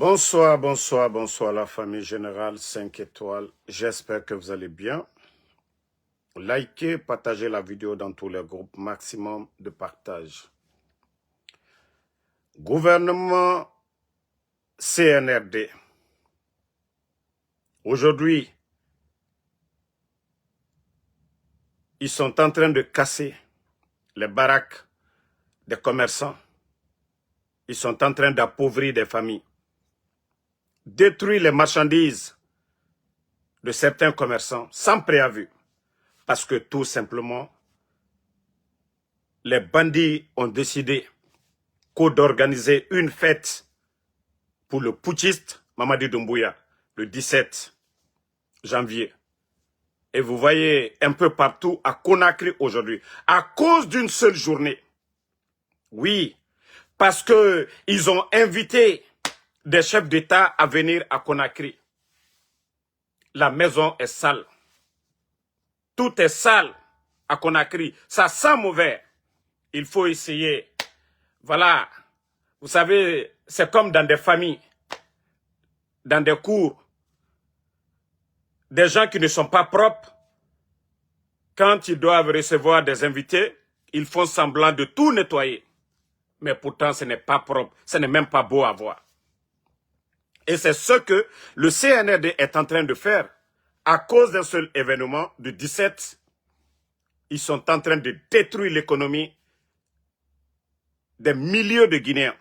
Bonsoir, bonsoir, bonsoir la famille générale 5 étoiles. J'espère que vous allez bien. Likez, partagez la vidéo dans tous les groupes, maximum de partage. Gouvernement CNRD. Aujourd'hui, ils sont en train de casser les baraques des commerçants. Ils sont en train d'appauvrir des familles. Détruire les marchandises de certains commerçants sans préavis. Parce que tout simplement, les bandits ont décidé d'organiser une fête pour le putschiste Mamadi Doumbouya le 17 janvier. Et vous voyez un peu partout à Conakry aujourd'hui, à cause d'une seule journée. Oui, parce qu'ils ont invité des chefs d'État à venir à Conakry. La maison est sale. Tout est sale à Conakry. Ça sent mauvais. Il faut essayer. Voilà. Vous savez, c'est comme dans des familles, dans des cours. Des gens qui ne sont pas propres, quand ils doivent recevoir des invités, ils font semblant de tout nettoyer. Mais pourtant, ce n'est pas propre, ce n'est même pas beau à voir. Et c'est ce que le CNRD est en train de faire. À cause d'un seul événement du 17, ils sont en train de détruire l'économie des milliers de Guinéens.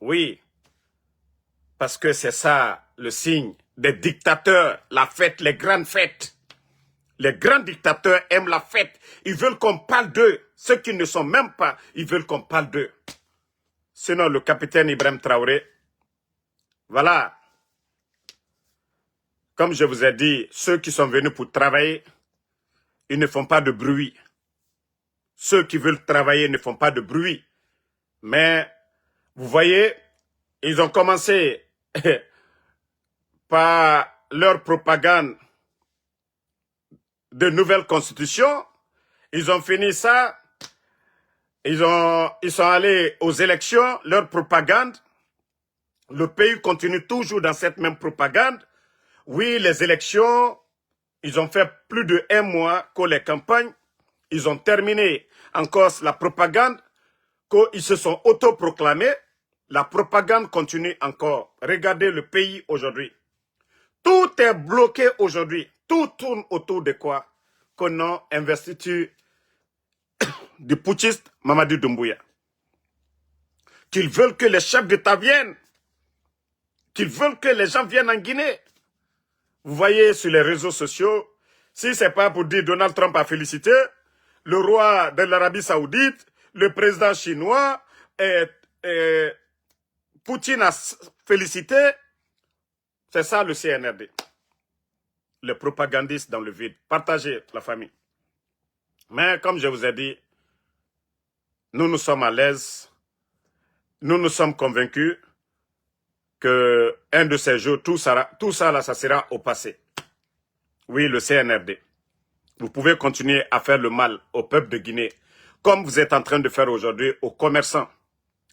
Oui, parce que c'est ça le signe des dictateurs, la fête, les grandes fêtes. Les grands dictateurs aiment la fête. Ils veulent qu'on parle d'eux. Ceux qui ne sont même pas, ils veulent qu'on parle d'eux. Sinon, le capitaine Ibrahim Traoré, voilà. Comme je vous ai dit, ceux qui sont venus pour travailler, ils ne font pas de bruit. Ceux qui veulent travailler ne font pas de bruit. Mais, vous voyez, ils ont commencé par leur propagande de nouvelle constitution. Ils ont fini ça. Ils sont allés aux élections, leur propagande. Le pays continue toujours dans cette même propagande. Oui, les élections, ils ont fait plus de 1 mois que les campagnes. Ils ont terminé encore la propagande, qu'ils se sont autoproclamés. La propagande continue encore. Regardez le pays aujourd'hui. Tout est bloqué aujourd'hui. Tout tourne autour de quoi? Qu'on a investiture du putschiste Mamadi Doumbouya. Qu'ils veulent que les chefs d'État viennent. Qu'ils veulent que les gens viennent en Guinée. Vous voyez sur les réseaux sociaux, si ce n'est pas pour dire Donald Trump a félicité, le roi de l'Arabie Saoudite, le président chinois, Poutine a félicité, c'est ça le CNRD. Les propagandistes dans le vide. Partagez la famille. Mais comme je vous ai dit, nous sommes à l'aise. Nous sommes convaincus que un de ces jours, tout ça là, ça sera au passé. Oui, le CNRD. Vous pouvez continuer à faire le mal au peuple de Guinée, comme vous êtes en train de faire aujourd'hui aux commerçants.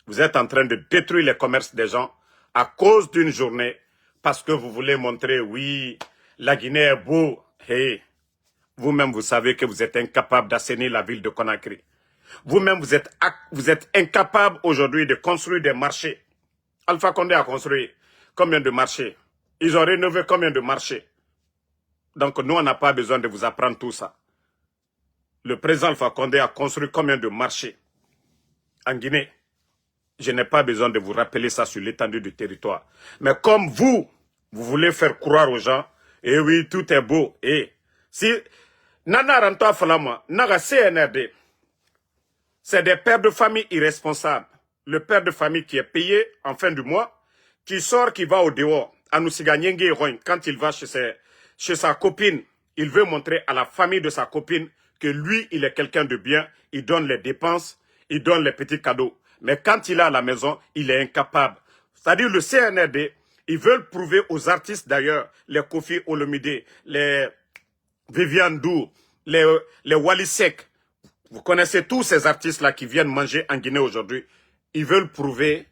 Vous êtes en train de détruire les commerces des gens à cause d'une journée, parce que vous voulez montrer, oui, la Guinée est beau. Hey, vous-même, vous savez que vous êtes incapable d'assainir la ville de Conakry. Vous-même, vous êtes incapable aujourd'hui de construire des marchés. Alpha Condé a construit combien de marchés? Ils ont rénové combien de marchés? Donc nous, on n'a pas besoin de vous apprendre tout ça. Le président Alpha Condé a construit combien de marchés en Guinée? Je n'ai pas besoin de vous rappeler ça sur l'étendue du territoire. Mais comme vous voulez faire croire aux gens, eh oui, tout est beau. Et si Nana Ranta Falama, Naga CNRD, c'est des pères de famille irresponsables. Le père de famille qui est payé en fin du mois, qui sort, qui va au dehors, à Nusiga Nyenge Roin, quand il va chez sa copine, il veut montrer à la famille de sa copine que lui, il est quelqu'un de bien, il donne les dépenses, il donne les petits cadeaux. Mais quand il est à la maison, il est incapable. C'est-à-dire le CNRD, ils veulent prouver aux artistes d'ailleurs, les Kofi Olomide, les Viviane Dou, les Wally Seck. Vous connaissez tous ces artistes-là qui viennent manger en Guinée aujourd'hui. Ils veulent prouver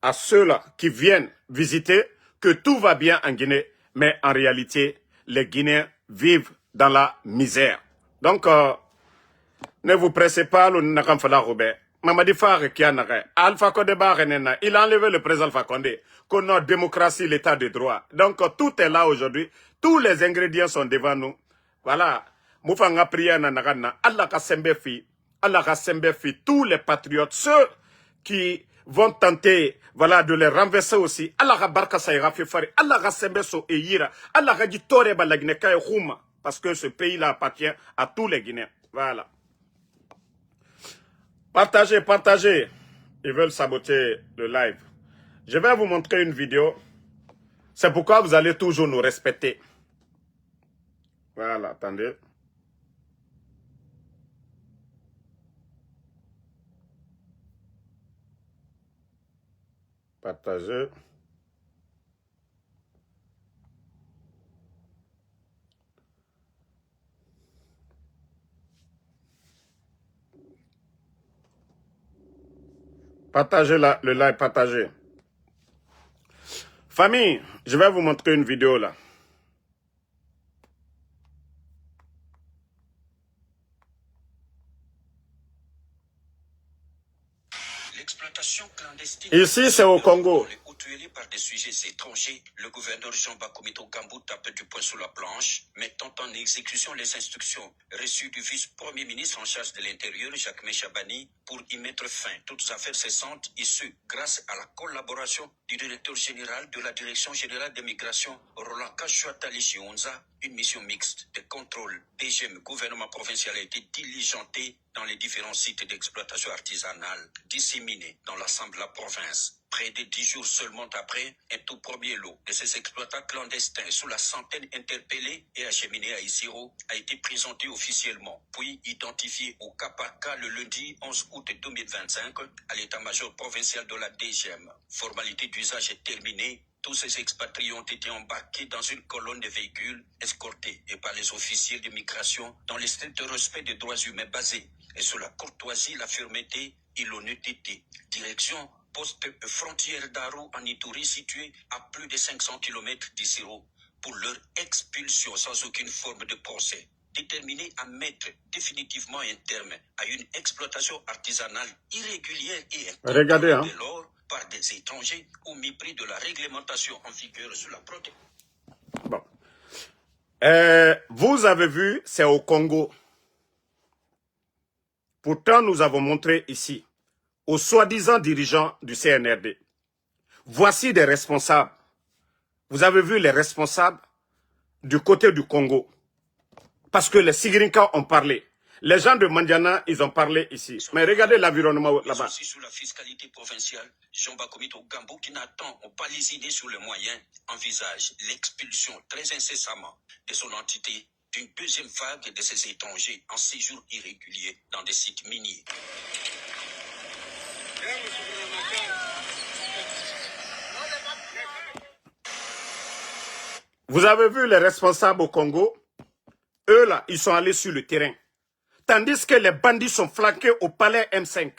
à ceux-là qui viennent visiter que tout va bien en Guinée, mais en réalité, les Guinéens vivent dans la misère. Donc, ne vous pressez pas, le Nakamfala Robert. Mamadi Fare qui en a Alpha Condé Barenena, il a enlevé le président Alpha Condé, qu'on a démocratie, l'état de droit. Donc, tout est là aujourd'hui. Tous les ingrédients sont devant nous. Voilà. Moufanga priya na nagana. Allah ka sembefi. Allah ka sembefi. Tous les patriotes, ceux qui vont tenter, voilà, de les renverser aussi. Allah ka barka sa ira fari. Allah ka sembeso e yira. Allah ka di tore ba la Guinée ka huma. Parce que ce pays-là appartient à tous les Guinéens. Voilà. Partagez, partagez. Ils veulent saboter le live. Je vais vous montrer une vidéo. C'est pourquoi vous allez toujours nous respecter. Voilà, attendez. Partagez. Partagez le live, partagez. Famille, je vais vous montrer une vidéo là. L'exploitation clandestine. Ici, c'est au Congo. Par des sujets étrangers, le gouverneur Jean-Baptiste Komito Gambou tape du poing sur la planche, mettant en exécution les instructions reçues du vice-premier ministre en charge de l'Intérieur, Jacques Méchabani, pour y mettre fin. Toutes affaires cessantes, et ce, grâce à la collaboration du directeur général de la Direction générale des migrations, Roland Kashuatali Chionza. Une mission mixte de contrôle DGM gouvernement provincial a été diligentée dans les différents sites d'exploitation artisanale disséminés dans l'ensemble de la province. Près de 10 jours seulement après, un tout premier lot de ces exploitants clandestins sous la centaine interpellés et acheminés à Isiro a été présenté officiellement, puis identifié au cas par cas le lundi 11 août 2025 à l'état-major provincial de la DGM. Formalité d'usage est terminée. Tous ces expatriés ont été embarqués dans une colonne de véhicules, escortés et par les officiers de migration dans le strict respect des droits humains basés et sur la courtoisie, la fermeté et l'honnêteté. Direction poste frontière d'Aro en Ituri situé à plus de 500 km d'Isiro pour leur expulsion sans aucune forme de procès. Déterminé à mettre définitivement un terme à une exploitation artisanale irrégulière et Regardez, de l'or par des étrangers au mépris de la réglementation en vigueur sur la protection. Bon. Vous avez vu, c'est au Congo. Pourtant, nous avons montré ici, aux soi-disant dirigeants du CNRD, voici des responsables. Vous avez vu les responsables du côté du Congo. Parce que les Sigrinka ont parlé. Les gens de Mandiana, ils ont parlé ici. Mais regardez l'environnement là-bas. Aussi sous la fiscalité provinciale, Jean-Baptiste Komito Gambou, qui n'attend pas lésiné sur les moyens, envisage l'expulsion très incessamment de son entité d'une deuxième vague de ces étrangers en séjour irrégulier dans des sites miniers. Vous avez vu les responsables au Congo? Eux là, ils sont allés sur le terrain. Tandis que les bandits sont flanqués au palais M5.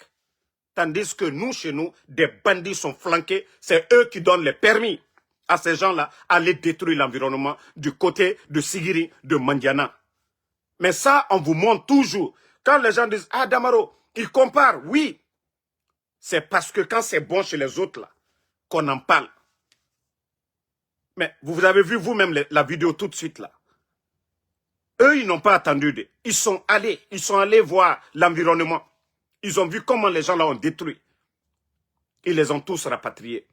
Tandis que nous, chez nous, des bandits sont flanqués. C'est eux qui donnent les permis à ces gens-là à aller détruire l'environnement du côté de Sigiri, de Mandiana. Mais ça, on vous montre toujours. Quand les gens disent, ah Damaro, ils comparent, oui. C'est parce que quand c'est bon chez les autres, là, qu'on en parle. Mais vous avez vu vous-même la vidéo tout de suite, là. Eux, ils n'ont pas attendu. Ils sont allés voir l'environnement. Ils ont vu comment les gens là ont détruit. Ils les ont tous rapatriés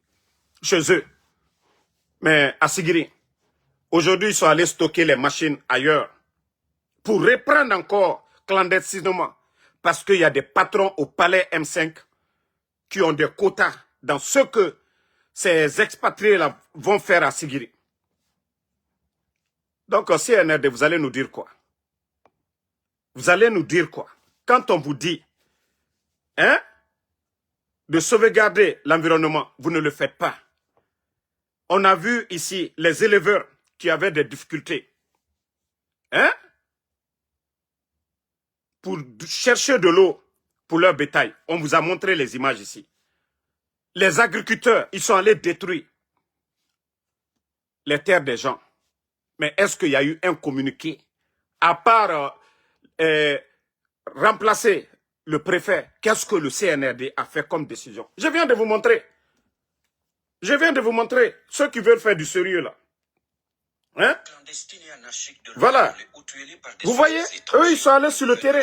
chez eux. Mais à Sigiri, aujourd'hui, ils sont allés stocker les machines ailleurs pour reprendre encore clandestinement. Parce qu'il y a des patrons au palais M5 qui ont des quotas dans ce que ces expatriés là vont faire à Sigiri. Donc, au CNRD, vous allez nous dire quoi? Vous allez nous dire quoi? Quand on vous dit, hein, de sauvegarder l'environnement, vous ne le faites pas. On a vu ici les éleveurs qui avaient des difficultés. Hein? Pour chercher de l'eau pour leur bétail. On vous a montré les images ici. Les agriculteurs, ils sont allés détruire les terres des gens. Mais est-ce qu'il y a eu un communiqué à part remplacer le préfet? Qu'est-ce que le CNRD a fait comme décision? Je viens de vous montrer. Je viens de vous montrer ceux qui veulent faire du sérieux là. Hein? Voilà. Vous voyez, eux, ils sont allés sur le terrain.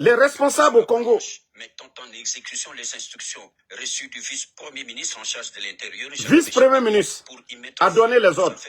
Les responsables au Congo. Mettant en exécution les instructions reçues du vice-premier ministre en charge de l'Intérieur, vice-premier ministre, a donné les ordres.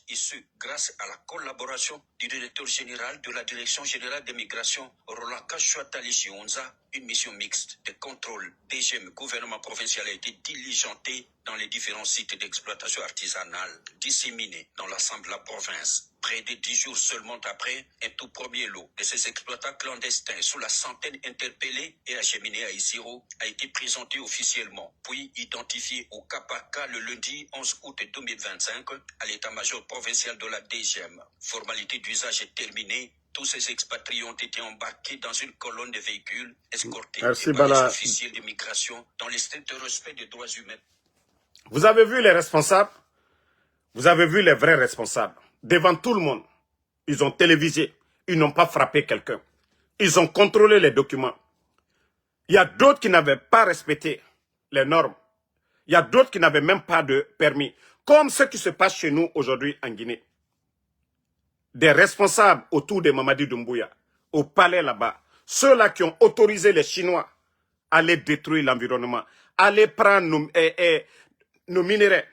Et ce, grâce à la collaboration du directeur général de la Direction générale des migrations, Roland Kashuatali Chionza, une mission mixte de contrôle DGM gouvernement provincial a été diligentée dans les différents sites d'exploitation artisanale disséminés dans l'ensemble de la province. Près de 10 jours seulement après, un tout premier lot de ces exploitants clandestins sous la centaine interpellés et acheminés à Isiro a été présenté officiellement, puis identifié au cas par cas le lundi 11 août 2025 à l'état-major provincial de la DGM. Formalité d'usage est terminée. Tous ces expatriés ont été embarqués dans une colonne de véhicules escortés par les officiers de migration dans le strict respect des droits humains. Vous avez vu les responsables? Vous avez vu les vrais responsables? Devant tout le monde, ils ont télévisé. Ils n'ont pas frappé quelqu'un. Ils ont contrôlé les documents. Il y a d'autres qui n'avaient pas respecté les normes. Il y a d'autres qui n'avaient même pas de permis. Comme ce qui se passe chez nous aujourd'hui en Guinée. Des responsables autour de Mamadi Doumbouya, au palais là-bas. Ceux-là qui ont autorisé les Chinois à aller détruire l'environnement, à aller prendre nos minéraux.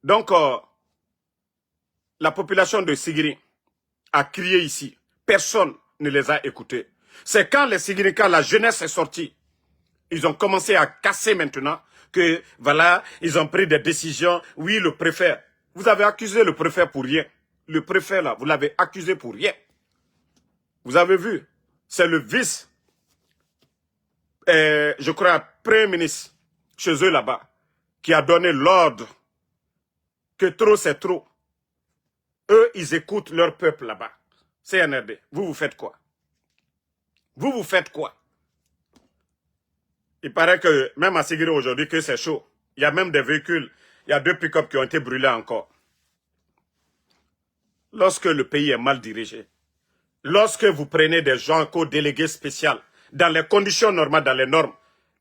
Donc, la population de Sigiri a crié ici. Personne ne les a écoutés. C'est quand les Sigirika, la jeunesse est sortie, ils ont commencé à casser maintenant que, voilà, ils ont pris des décisions. Oui, le préfet. Vous avez accusé le préfet pour rien. Le préfet, là, vous l'avez accusé pour rien. Vous avez vu, c'est le vice, je crois, premier ministre, chez eux là-bas, qui a donné l'ordre que trop c'est trop. Eux, ils écoutent leur peuple là-bas. CNRD, vous faites quoi? Vous faites quoi? Il paraît que même à Sigiri aujourd'hui que c'est chaud. Il y a même des véhicules, il y a 2 pick-up qui ont été brûlés encore. Lorsque le pays est mal dirigé, lorsque vous prenez des gens qu'au délégué spécial, dans les conditions normales, dans les normes,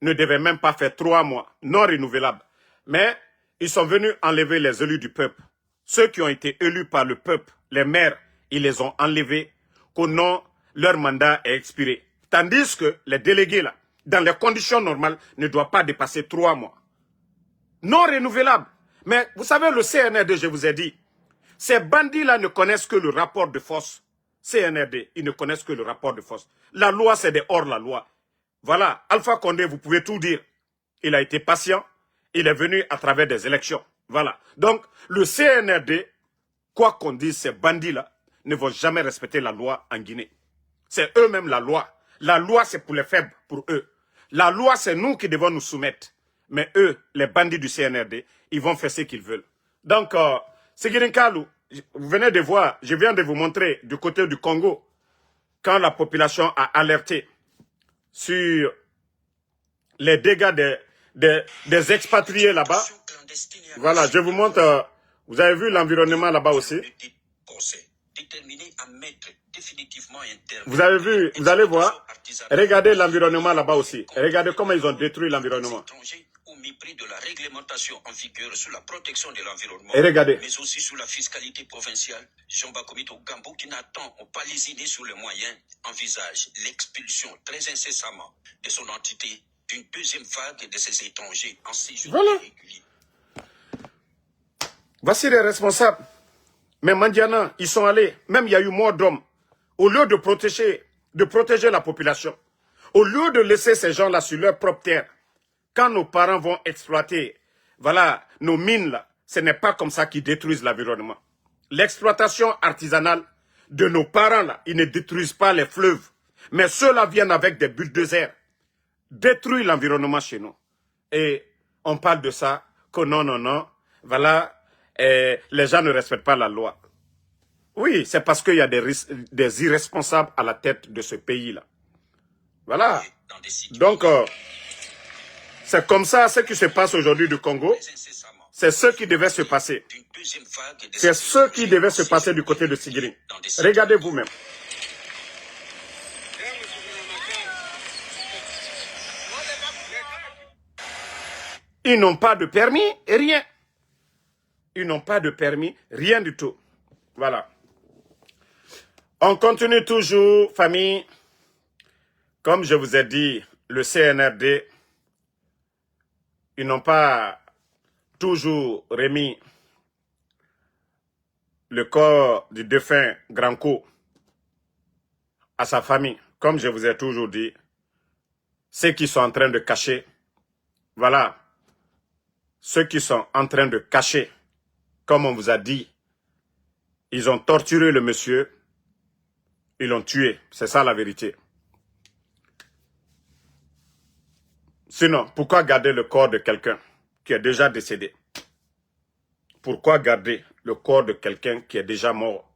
ne devaient même pas faire 3 mois, non renouvelables. Mais ils sont venus enlever les élus du peuple. Ceux qui ont été élus par le peuple, les maires, ils les ont enlevés, qu'au nom, leur mandat est expiré. Tandis que les délégués, là, dans les conditions normales, ne doivent pas dépasser 3 mois. Non renouvelables. Mais vous savez, le CNRD, je vous ai dit, ces bandits-là ne connaissent que le rapport de force. CNRD, ils ne connaissent que le rapport de force. La loi, c'est des hors-la-loi. Voilà, Alpha Condé, vous pouvez tout dire. Il a été patient, il est venu à travers des élections. Voilà. Donc, le CNRD, quoi qu'on dise, ces bandits-là ne vont jamais respecter la loi en Guinée. C'est eux-mêmes la loi. La loi, c'est pour les faibles, pour eux. La loi, c'est nous qui devons nous soumettre. Mais eux, les bandits du CNRD, ils vont faire ce qu'ils veulent. Donc, Sigiri Nkalou, vous venez de voir, je viens de vous montrer du côté du Congo, quand la population a alerté sur les dégâts des expatriés là-bas. Voilà, je vous montre, vous avez vu l'environnement là-bas aussi. Vous avez vu, vous allez voir, regardez l'environnement là-bas aussi. Regardez comment ils ont détruit l'environnement. Mépris de la réglementation en vigueur sur la protection de l'environnement, mais aussi sur la fiscalité provinciale, Jean Bakomito Gambou, qui n'attend pas lésiné sur les moyens, envisage l'expulsion très incessamment de son entité d'une deuxième vague de ces étrangers en séjour irrégulier. Voici les responsables. Mais Mandiana, ils sont allés, même il y a eu mort d'hommes. Au lieu de protéger la population, au lieu de laisser ces gens-là sur leur propre terre, quand nos parents vont exploiter, voilà, nos mines là, ce n'est pas comme ça qu'ils détruisent l'environnement. L'exploitation artisanale de nos parents là, ils ne détruisent pas les fleuves. Mais ceux-là viennent avec des bulldozers, détruisent l'environnement chez nous. Et on parle de ça, que non, voilà, les gens ne respectent pas la loi. Oui, c'est parce qu'il y a des irresponsables à la tête de ce pays-là. Voilà. Donc, C'est comme ça ce qui se passe aujourd'hui du Congo. incessamment C'est ce qui devait se passer. d'une deuxième vague des C'est ce qui devait se passer du côté de Sigiri. Regardez vous-même. Ils n'ont pas de permis, rien. Ils n'ont pas de permis, rien du tout. Voilà. On continue toujours, famille. Comme je vous ai dit, le CNRD, ils n'ont pas toujours remis le corps du défunt Granco à sa famille. Comme je vous ai toujours dit, ceux qui sont en train de cacher, voilà, ceux qui sont en train de cacher, comme on vous a dit, ils ont torturé le monsieur, ils l'ont tué. C'est ça la vérité. Sinon, pourquoi garder le corps de quelqu'un qui est déjà décédé? Pourquoi garder le corps de quelqu'un qui est déjà mort?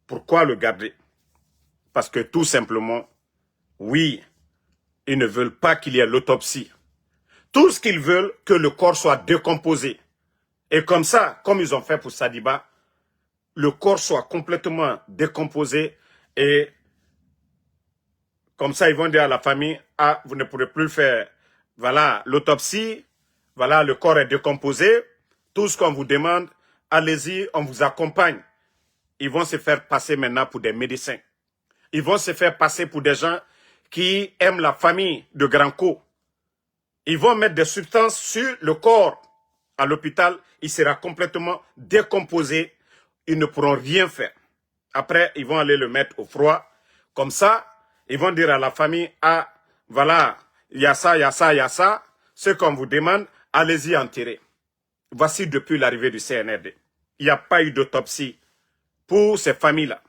Pourquoi le garder? Parce que tout simplement, oui, ils ne veulent pas qu'il y ait l'autopsie. Tout ce qu'ils veulent, que le corps soit décomposé. Et comme ça, comme ils ont fait pour Sadiba, le corps soit complètement décomposé et comme ça, ils vont dire à la famille, ah, vous ne pourrez plus faire, voilà, l'autopsie, voilà, le corps est décomposé, tout ce qu'on vous demande, allez-y, on vous accompagne. Ils vont se faire passer maintenant pour des médecins. Ils vont se faire passer pour des gens qui aiment la famille de Granco. Ils vont mettre des substances sur le corps. À l'hôpital, il sera complètement décomposé. Ils ne pourront rien faire. Après, ils vont aller le mettre au froid. Comme ça, ils vont dire à la famille, ah, voilà, il y a ça, il y a ça, il y a ça. Ce qu'on vous demande, allez-y enterrer. Voici depuis l'arrivée du CNRD. Il n'y a pas eu d'autopsie pour ces familles-là.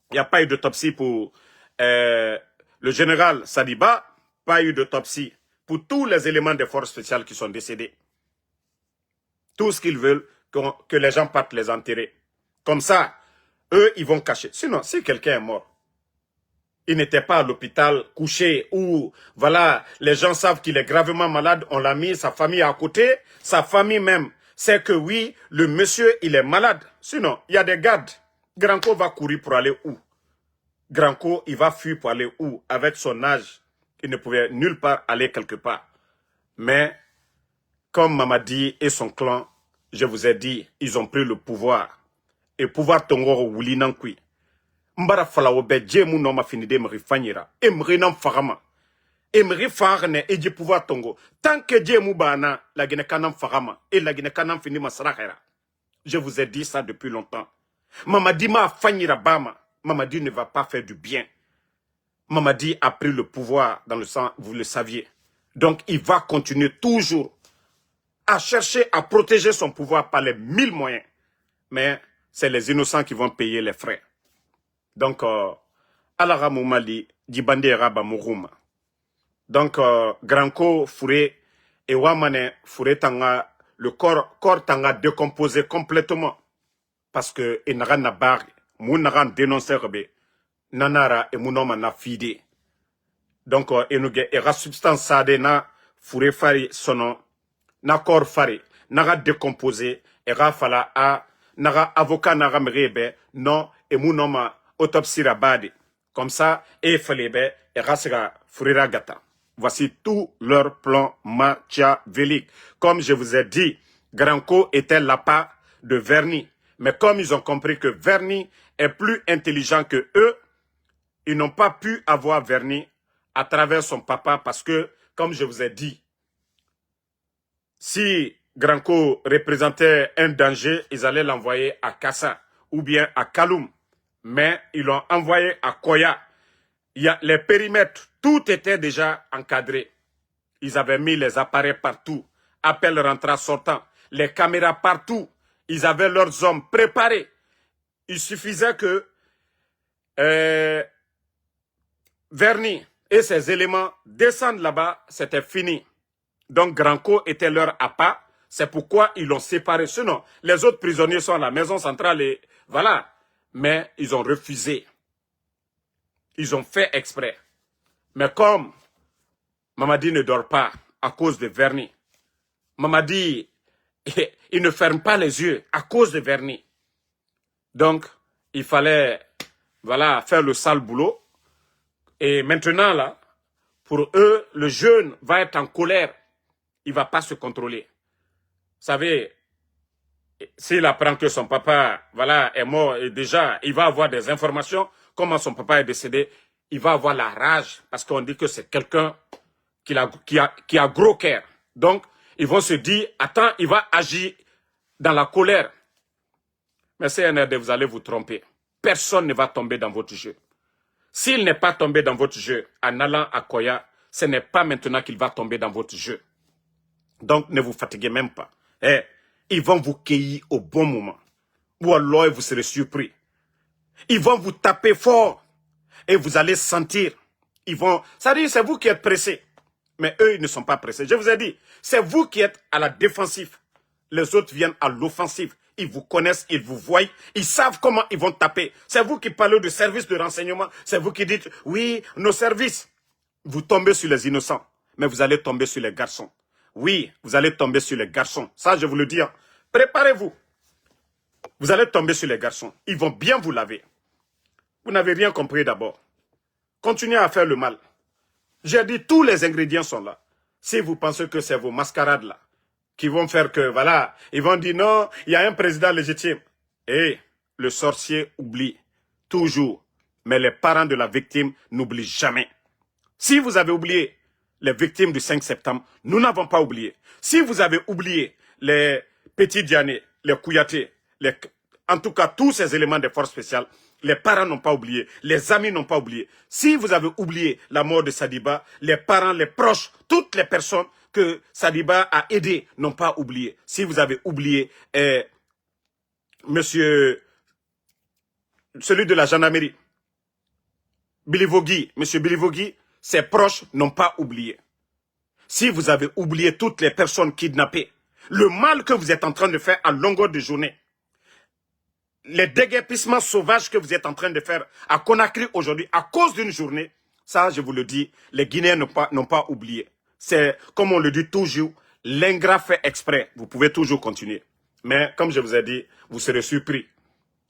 Il n'y a pas eu d'autopsie pour le général Sadiba, pas eu d'autopsie pour tous les éléments des forces spéciales qui sont décédés. Tout ce qu'ils veulent, que les gens partent les enterrer. Comme ça, eux, ils vont cacher. Sinon, si quelqu'un est mort, il n'était pas à l'hôpital couché ou, voilà, les gens savent qu'il est gravement malade, on l'a mis, sa famille à côté, sa famille même sait que oui, le monsieur, il est malade. Sinon, il y a des gardes. Granco va courir pour aller où? Granco, il va fuir pour aller où? Avec son âge, il ne pouvait nulle part aller quelque part. Mais, comme Mamadi et son clan, je vous ai dit, ils ont pris le pouvoir. Et pouvoir tongoro wuli nankui. Mbara falawo be djemu no ma finide mri fanyira. E mri nan fagama. E mri fagne e dje pouvoir tongo. Tant que djemu bana, la gine kanam fagama. Et la gine kanam fini masrakera. Je vous ai dit ça depuis longtemps. Mamadi ma fanyira bama. Mamadi ne va pas faire du bien. Mamadi a pris le pouvoir dans le sang, vous le saviez. Donc il va continuer toujours à chercher à protéger son pouvoir par les 1000 moyens. Mais c'est les innocents qui vont payer les frais. Donc, Alara Moumali, Djibande Raba Mourouma. Donc, Granco, Fouré, et Wamane, Fouré Tanga, le corps Tanga décomposé complètement. Parce que, Enara Nabari, Mounaran dénoncé Rebe, Nanara et Mounoma na fide. Donc, Enouge, Era substance Sade na Fouré Fari sono, na corps Fari, Nara décomposé, Era Fala a, Nara avocat Nara Mrebe, non, et Mounoma, autopsie rabade. Comme ça, et Falebe, et Rasera Frira Gata. Voici tout leur plan machiavélique. Comme je vous ai dit, Granco était l'appât de Verny. Mais comme ils ont compris que Verny est plus intelligent que eux, ils n'ont pas pu avoir Verny à travers son papa parce que, comme je vous ai dit, si Granco représentait un danger, ils allaient l'envoyer à Kassa ou bien à Kaloum. Mais ils l'ont envoyé à Koya. Il y a les périmètres, tout était déjà encadré. Ils avaient mis les appareils partout, appels rentrant sortant, les caméras partout. Ils avaient leurs hommes préparés. Il suffisait que Verny et ses éléments descendent là-bas, c'était fini. Donc Granco était leur appât, c'est pourquoi ils l'ont séparé. Sinon, les autres prisonniers sont à la maison centrale et voilà. Mais ils ont refusé. Ils ont fait exprès. Mais comme Mamadi ne dort pas à cause de vernis. Mamadi, il ne ferme pas les yeux à cause de vernis. Donc, il fallait, voilà, faire le sale boulot. Et maintenant, là, pour eux, le jeune va être en colère. Il ne va pas se contrôler. Vous savez, s'il apprend que son papa, voilà, est mort et déjà, il va avoir des informations, comment son papa est décédé, il va avoir la rage parce qu'on dit que c'est quelqu'un qui a gros cœur. Donc, ils vont se dire, attends, il va agir dans la colère. Mais CNRD, vous allez vous tromper. Personne ne va tomber dans votre jeu. S'il n'est pas tombé dans votre jeu en allant à Koya, ce n'est pas maintenant qu'il va tomber dans votre jeu. Donc, ne vous fatiguez même pas. Ils vont vous cueillir au bon moment. Ou alors, vous serez surpris. Ils vont vous taper fort. Et vous allez sentir. Ça dit, c'est vous qui êtes pressés. Mais eux, ils ne sont pas pressés. Je vous ai dit, c'est vous qui êtes à la défensive. Les autres viennent à l'offensive. Ils vous connaissent, ils vous voient, ils savent comment ils vont taper. C'est vous qui parlez de services de renseignement. C'est vous qui dites, oui, nos services. Vous tombez sur les innocents, mais vous allez tomber sur les garçons. Oui, vous allez tomber sur les garçons. Ça, je vous le dis. Préparez-vous. Vous allez tomber sur les garçons. Ils vont bien vous laver. Vous n'avez rien compris d'abord. Continuez à faire le mal. J'ai dit, tous les ingrédients sont là. Si vous pensez que c'est vos mascarades là, qui vont faire que, voilà, ils vont dire non, il y a un président légitime. Et le sorcier oublie toujours. Mais les parents de la victime n'oublient jamais. Si vous avez oublié les victimes du 5 septembre, nous n'avons pas oublié. Si vous avez oublié les petits Diané, les Kouyaté, en tout cas tous ces éléments des forces spéciales, les parents n'ont pas oublié, les amis n'ont pas oublié. Si vous avez oublié la mort de Sadiba, les parents, les proches, toutes les personnes que Sadiba a aidées n'ont pas oublié. Si vous avez oublié monsieur, celui de la gendarmerie, Bilivogui, monsieur Bilivogui, ses proches n'ont pas oublié. Si vous avez oublié toutes les personnes kidnappées, le mal que vous êtes en train de faire à longueur de journée, les déguerpissements sauvages que vous êtes en train de faire à Conakry aujourd'hui, à cause d'une journée, ça, je vous le dis, les Guinéens n'ont pas oublié. C'est, comme on le dit toujours, l'ingrat fait exprès. Vous pouvez toujours continuer. Mais, comme je vous ai dit, vous serez surpris.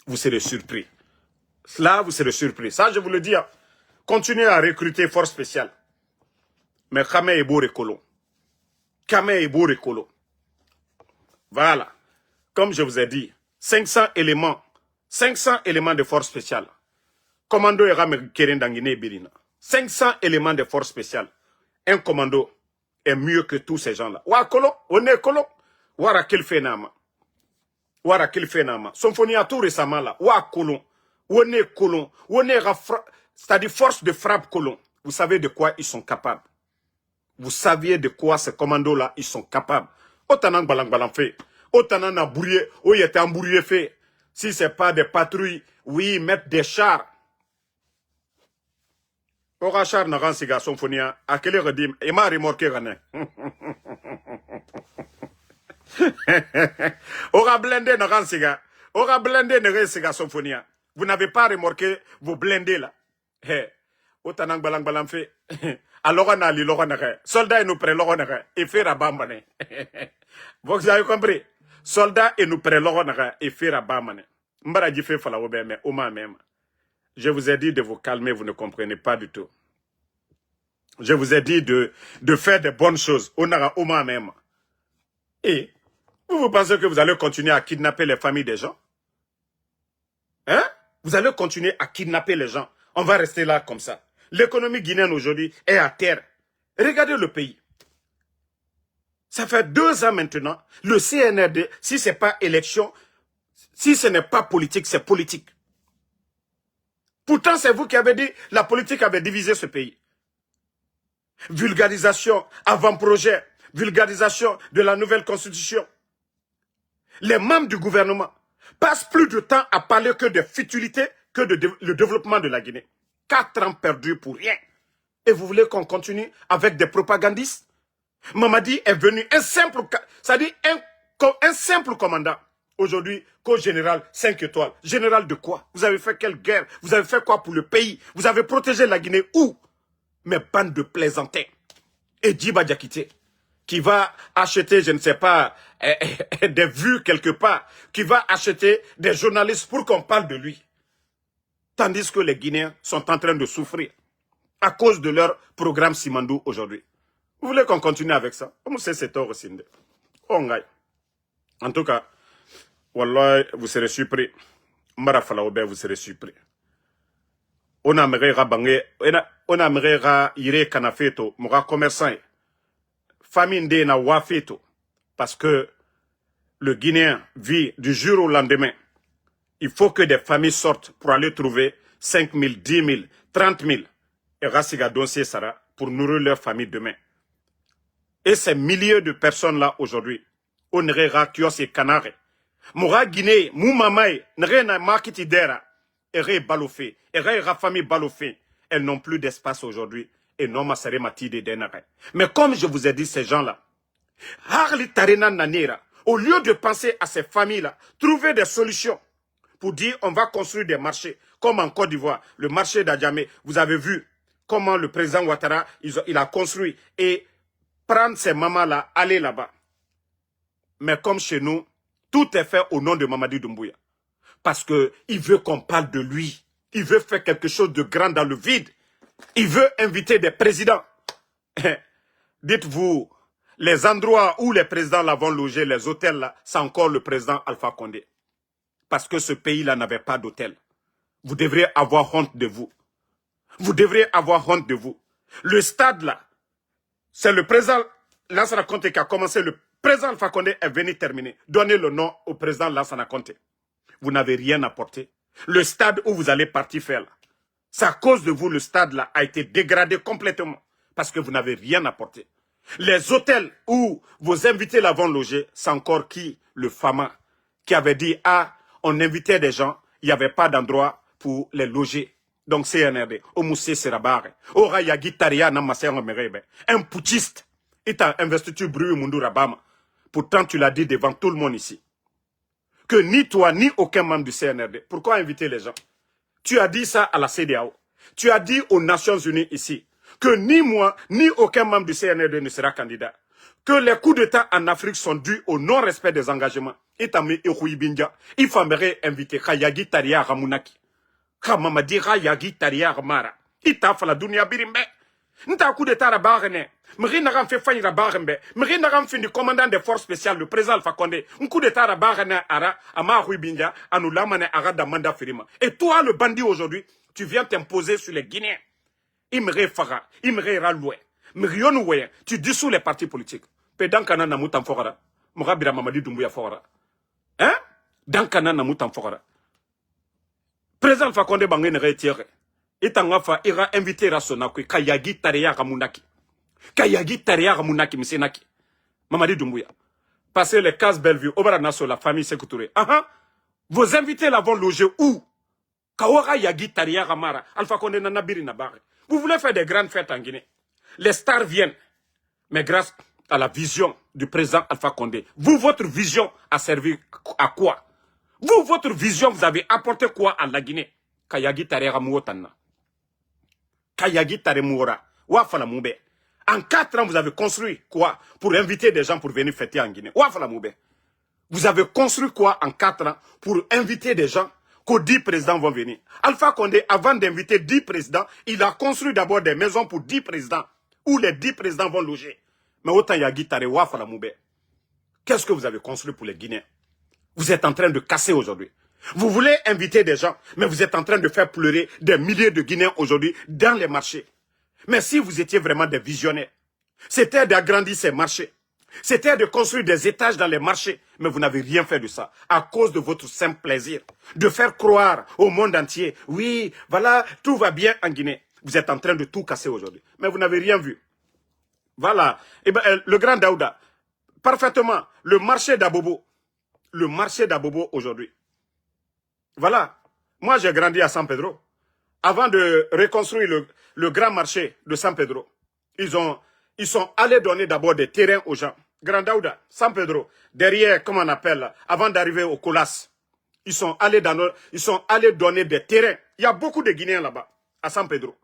Vous serez surpris. Là, vous serez surpris. Ça, je vous le dis. Continuez à recruter force spéciale. Mais Kame est beau récolo. Kame est beau récolo. Voilà. Comme je vous ai dit, 500 éléments de force spéciale. Commando Erame Keren Dangine Birina. 500 éléments de force spéciale. Un commando est mieux que tous ces gens-là. Wa kolo, on est kolo. Wara qu'il fait nama. Wara qu'il fait nama. Symphonie à tout récemment là. Wa colon. On est colon. On est c'est-à-dire force de frappe colon. Vous savez de quoi ils sont capables. Vous saviez de quoi ces commandos-là, ils sont capables. Autant balang balang fait. Autant en bourrier, où il était en bourrier fait. Si ce n'est pas des patrouilles, oui, mettre des chars. Ora char na siga symphonia, à quelle heure dit, et m'a remorqué René. Ora blindé na siga. Ora blindé na siga symphonia. Vous n'avez pas remorqué vos blindés là. Autant balang balang fait. Alors on a li loronere. Soldats et nous prennent loronere. Et fait rabamane. Vous avez compris? Soldats et nous prennent loronere. Et fait rabamane. Mbara di fait fala obeme. Oma même. Je vous ai dit de vous calmer, vous ne comprenez pas du tout. Je vous ai dit de faire de bonnes choses. On aura Oma même. Et vous pensez que vous allez continuer à kidnapper les familles des gens? Hein? Vous allez continuer à kidnapper les gens. On va rester là comme ça. L'économie guinéenne aujourd'hui est à terre. Regardez le pays. Ça fait 2 ans maintenant. Le CNRD, si ce n'est pas élection, si ce n'est pas politique, c'est politique. Pourtant, c'est vous qui avez dit la politique avait divisé ce pays. Vulgarisation, avant-projet, vulgarisation de la nouvelle constitution. Les membres du gouvernement passent plus de temps à parler que de futilités que le développement de la Guinée. 4 ans perdus pour rien. Et vous voulez qu'on continue avec des propagandistes? Mamadi est venu un simple commandant. Aujourd'hui, co-général 5 étoiles. Général de quoi? Vous avez fait quelle guerre? Vous avez fait quoi pour le pays? Vous avez protégé la Guinée où? Mais bande de plaisantins. et Djiba Diakité, qui va acheter, je ne sais pas, des vues quelque part, qui va acheter des journalistes pour qu'on parle de lui. Tandis que les Guinéens sont en train de souffrir à cause de leur programme Simandou aujourd'hui. Vous voulez qu'on continue avec ça? Comment c'est tort aussi? En tout cas, Wallah, vous serez surpris. Marafala Obe, vous serez surpris. On aimerait ire kanafeto, mora commerçant. Famille na wafeto. Parce que le Guinéen vit du jour au lendemain. Il faut que des familles sortent pour aller trouver 5 000, 10 000, 30 000. Et Rassiga Donsier Sara pour nourrir leur famille demain. Et ces milliers de personnes-là aujourd'hui, on ira kios et canare. Mora Guinée, mou mamaï, n'rena makiti dera, ere balofé, ere famille balofé. Elles n'ont plus d'espace aujourd'hui. Et non masare matide denare. Mais comme je vous ai dit, ces gens-là, Harli Tarena Nanera, au lieu de penser à ces familles-là, trouver des solutions pour dire on va construire des marchés, comme en Côte d'Ivoire, le marché d'Adjamé, vous avez vu comment le président Ouattara, il a construit et prendre ces mamans-là, aller là-bas. Mais comme chez nous, tout est fait au nom de Mamadi Doumbouya. Parce qu'il veut qu'on parle de lui. Il veut faire quelque chose de grand dans le vide. Il veut inviter des présidents. Dites-vous, les endroits où les présidents l'ont logé, les hôtels là, c'est encore le président Alpha Condé. Parce que ce pays-là n'avait pas d'hôtel. Vous devriez avoir honte de vous. Vous devriez avoir honte de vous. Le stade là, c'est le président Lansana Conté qui a commencé. Le président Alpha Condé est venu terminer. Donnez le nom au président Lansana Conté. Vous n'avez rien apporté. Le stade où vous allez partir faire là, c'est à cause de vous, le stade là a été dégradé complètement. Parce que vous n'avez rien apporté. Les hôtels où vos invités l'avont logé, c'est encore qui? Le Fama, qui avait dit, ah, on invitait des gens, il n'y avait pas d'endroit pour les loger. Donc CNRD, Omoussé Serabare, Ora Yagi Taria Namassé Merebe, un putschiste, il t'a investiture Bru Mundu Rabama. Pourtant, tu l'as dit devant tout le monde ici. Que ni toi, ni aucun membre du CNRD, pourquoi inviter les gens? Tu as dit ça à la CEDEAO. Tu as dit aux Nations Unies ici que ni moi, ni aucun membre du CNRD ne sera candidat. Que les coups d'État en Afrique sont dus au non-respect des engagements. Il faudrait inviter Kayagi Taria Ramunaki. Kamamadi Kayagi Taria Ramara. Il t'a fait la dunia birimbe. N'ta coup d'État à Barene. M'ri n'aram fait faillir à Barembe. M'ri n'aram fait du commandant des forces spéciales, le président Alpha Condé. Un coup d'État à Barene Ara, Ama Ruibinja, Anulamane Ara Damanda Firima. Et toi, le bandit aujourd'hui, tu viens t'imposer sur les Guinéens. Imre Fara, Imre Raloué. M'rionoué, tu dissous les partis politiques. Pédan Kana Namoutan Fora. Mourabira Mamadi Doumbouya Fora. Hein? Dans Kana Namoutan Fora. Président Alpha Condé Bangé retire. Et Tangafa ira inviter Rasonakui, Kayagi Taria Ramunaki. Kayagi Taria Ramunaki, Missenaki. Mamadi Doumbouya. Passez les cases Bellevue, Obaranaso, la famille Sekoutouré. Vos invités l'avont logé où? Kawara Yagi Taria Ramara, Alpha Condé Nanabiri Nabare. Vous voulez faire des grandes fêtes en Guinée. Les stars viennent. Mais grâce à la vision du président Alpha Condé, vous, votre vision a servi à quoi? Vous, votre vision, vous avez apporté quoi à la Guinée? Kayagi Taria Ramuotana. Kayagi Taremoura. Wafala Moube. En 4 ans, vous avez construit quoi pour inviter des gens pour venir fêter en Guinée? Wafala Moube. Vous avez construit quoi en 4 ans pour inviter des gens que 10 présidents vont venir? Alpha Condé, avant d'inviter 10 présidents, il a construit d'abord des maisons pour 10 présidents, où les 10 présidents vont loger. Mais autant Yagi Tare Wafala Moube. Qu'est-ce que vous avez construit pour les Guinéens? Vous êtes en train de casser aujourd'hui. Vous voulez inviter des gens, mais vous êtes en train de faire pleurer des milliers de Guinéens aujourd'hui dans les marchés. Mais si vous étiez vraiment des visionnaires, c'était d'agrandir ces marchés. C'était de construire des étages dans les marchés. Mais vous n'avez rien fait de ça. À cause de votre simple plaisir. De faire croire au monde entier. Oui, voilà, tout va bien en Guinée. Vous êtes en train de tout casser aujourd'hui. Mais vous n'avez rien vu. Voilà. Eh ben, le grand Daouda. Parfaitement. Le marché d'Abobo. Le marché d'Abobo aujourd'hui. Voilà. Moi, j'ai grandi à San Pedro. Avant de reconstruire le grand marché de San Pedro, ils sont allés donner d'abord des terrains aux gens. Grand Daouda, San Pedro, derrière, comment on appelle, avant d'arriver au Colas, ils sont allés donner des terrains. Il y a beaucoup de Guinéens là-bas, à San Pedro.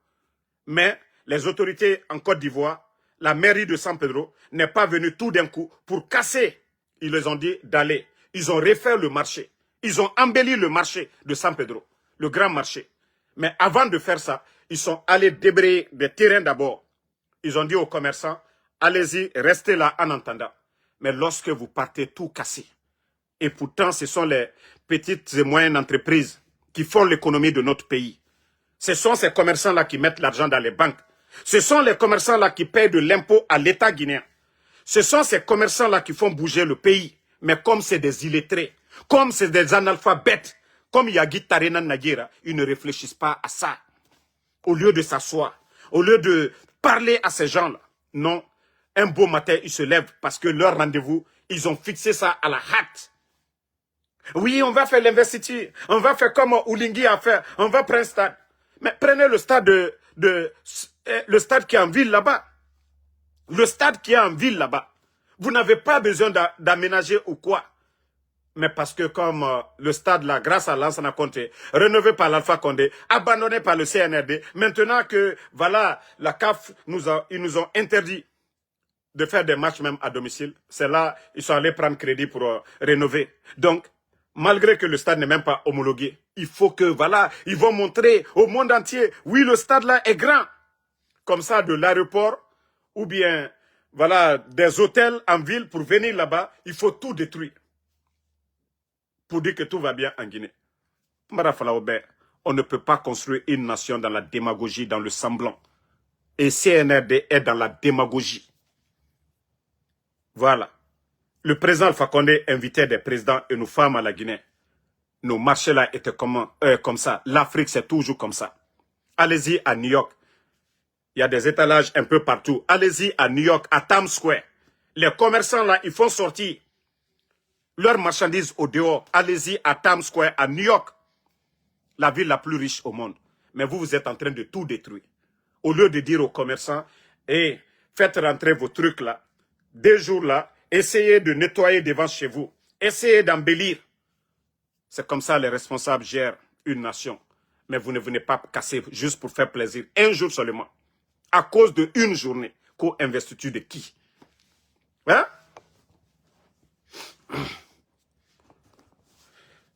Mais les autorités en Côte d'Ivoire, la mairie de San Pedro n'est pas venue tout d'un coup pour casser. Ils les ont dit d'aller. Ils ont refait le marché. Ils ont embelli le marché de San Pedro, le grand marché. Mais avant de faire ça, ils sont allés débrayer des terrains d'abord. Ils ont dit aux commerçants, allez-y, restez là en attendant. Mais lorsque vous partez tout casser, et pourtant ce sont les petites et moyennes entreprises qui font l'économie de notre pays. Ce sont ces commerçants-là qui mettent l'argent dans les banques. Ce sont les commerçants-là qui payent de l'impôt à l'État guinéen. Ce sont ces commerçants-là qui font bouger le pays. Mais comme c'est des illettrés, comme c'est des analphabètes, comme Yagi Tarena Nagira, ils ne réfléchissent pas à ça. Au lieu de s'asseoir, au lieu de parler à ces gens-là, non. Un beau matin, ils se lèvent parce que leur rendez-vous, ils ont fixé ça à la hâte. Oui, on va faire l'investiture. On va faire comme Oulingui a fait. On va prendre un stade. Mais prenez le stade le stade qui est en ville là-bas. Le stade qui est en ville là-bas. Vous n'avez pas besoin d'aménager ou quoi. Mais parce que comme le stade là, grâce à Lansana Conté, rénové par l'Alpha Condé, abandonné par le CNRD, maintenant que voilà, la CAF ils nous ont interdit de faire des matchs même à domicile. C'est là, ils sont allés prendre crédit pour rénover. Donc, malgré que le stade n'est même pas homologué, il faut que, voilà, ils vont montrer au monde entier, oui, le stade là est grand. Comme ça, de l'aéroport, ou bien, voilà, des hôtels en ville pour venir là-bas, il faut tout détruire. Pour dire que tout va bien en Guinée. Marafalaoube, on ne peut pas construire une nation dans la démagogie, dans le semblant. Et CNRD est dans la démagogie. Voilà. Le président Alpha Condé invitait des présidents et nos femmes à la Guinée. Nos marchés là étaient comme ça. L'Afrique, c'est toujours comme ça. Allez-y à New York. Il y a des étalages un peu partout. Allez-y à New York, à Times Square. Les commerçants là, ils font sortir leurs marchandises au dehors. Allez-y à Times Square, à New York. La ville la plus riche au monde. Mais vous êtes en train de tout détruire. Au lieu de dire aux commerçants, faites rentrer vos trucs là. 2 jours là, essayez de nettoyer devant chez vous. Essayez d'embellir. C'est comme ça les responsables gèrent une nation. Mais vous ne venez pas casser juste pour faire plaisir. Un jour seulement. À cause d'une journée. Co-investiture de qui? Hein?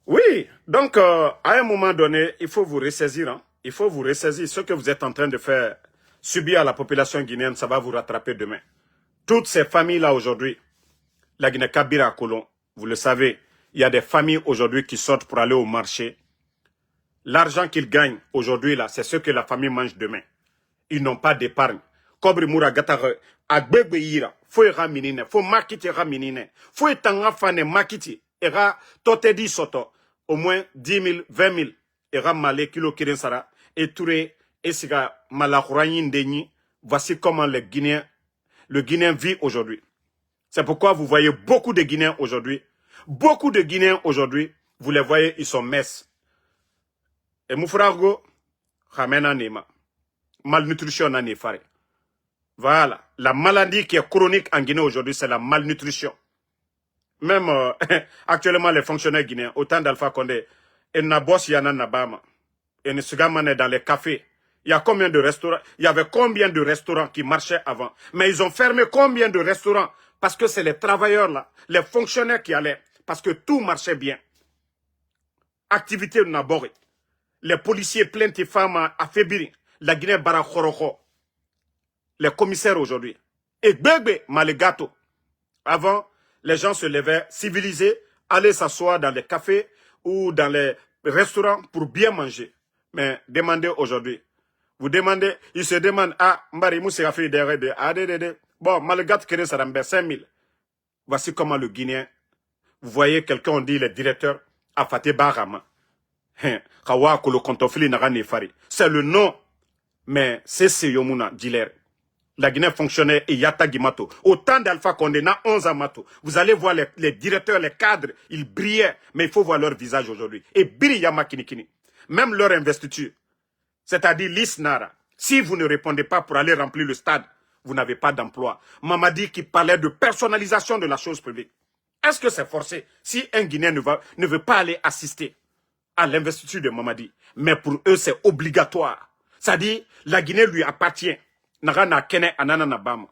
Oui. Donc, à un moment donné, il faut vous ressaisir. Hein? Il faut vous ressaisir. Ce que vous êtes en train de faire subir à la population guinéenne, ça va vous rattraper demain. Toutes ces familles-là aujourd'hui, la Guinée-Kabira à Colomb, vous le savez, il y a des familles aujourd'hui qui sortent pour aller au marché. L'argent qu'ils gagnent aujourd'hui, là, c'est ce que la famille mange demain. Ils n'ont pas d'épargne. Kobri Moura Gatare, Agbegbe Yira, faut era minine, faut makiti era minine, faut etanga fane makiti, era totedi soto, au moins 10 000, 20 000, era malé kilo kirensara, et touré, et siga malakourayin deni, voici comment le Guinéen vit aujourd'hui. C'est pourquoi vous voyez beaucoup de Guinéens aujourd'hui. Beaucoup de Guinéens aujourd'hui, vous les voyez, ils sont messes. Et Moufrago, Khamena Nema. Malnutrition n'a nefare. Voilà. La maladie qui est chronique en Guinée aujourd'hui, c'est la malnutrition. Même actuellement, les fonctionnaires guinéens, autant d'Alpha Condé, et Nabos Yana Nabama, et Nsugamane dans les cafés. Il y a combien de restaurants? Il y avait combien de restaurants qui marchaient avant? Mais ils ont fermé combien de restaurants? Parce que c'est les travailleurs là, les fonctionnaires qui allaient. Parce que tout marchait bien. Activité de Nabori. Les policiers plaintes et femmes à Fébiri. La Guinée Barakhoroko. Les commissaires aujourd'hui. Et Bébé Malegato. Avant, les gens se levaient civilisés, allaient s'asseoir dans les cafés ou dans les restaurants pour bien manger. Mais demandez aujourd'hui. Vous demandez, ils se demandent, Mbari Moussa fait des bon, Malegato Kéré Sarambe 5 000. Voici comment le Guinéen, vous voyez quelqu'un, on dit le directeur, Afate Barama. C'est le nom. Mais c'est Yomuna, Diler. La Guinée fonctionnait et Yata Gimato. Autant d'Alpha Condé, na 11 Amato. Vous allez voir les directeurs, les cadres, ils brillaient. Mais il faut voir leur visage aujourd'hui. Et Biri Yama Kinikini. Même leur investiture. C'est-à-dire l'Isnara. Si vous ne répondez pas pour aller remplir le stade, vous n'avez pas d'emploi. Mamadi qui parlait de personnalisation de la chose publique. Est-ce que c'est forcé si un Guinéen ne veut pas aller assister à l'investiture de Mamadi? Mais pour eux, c'est obligatoire. C'est-à-dire, la Guinée lui appartient. Nagana Kene Anana Nabama.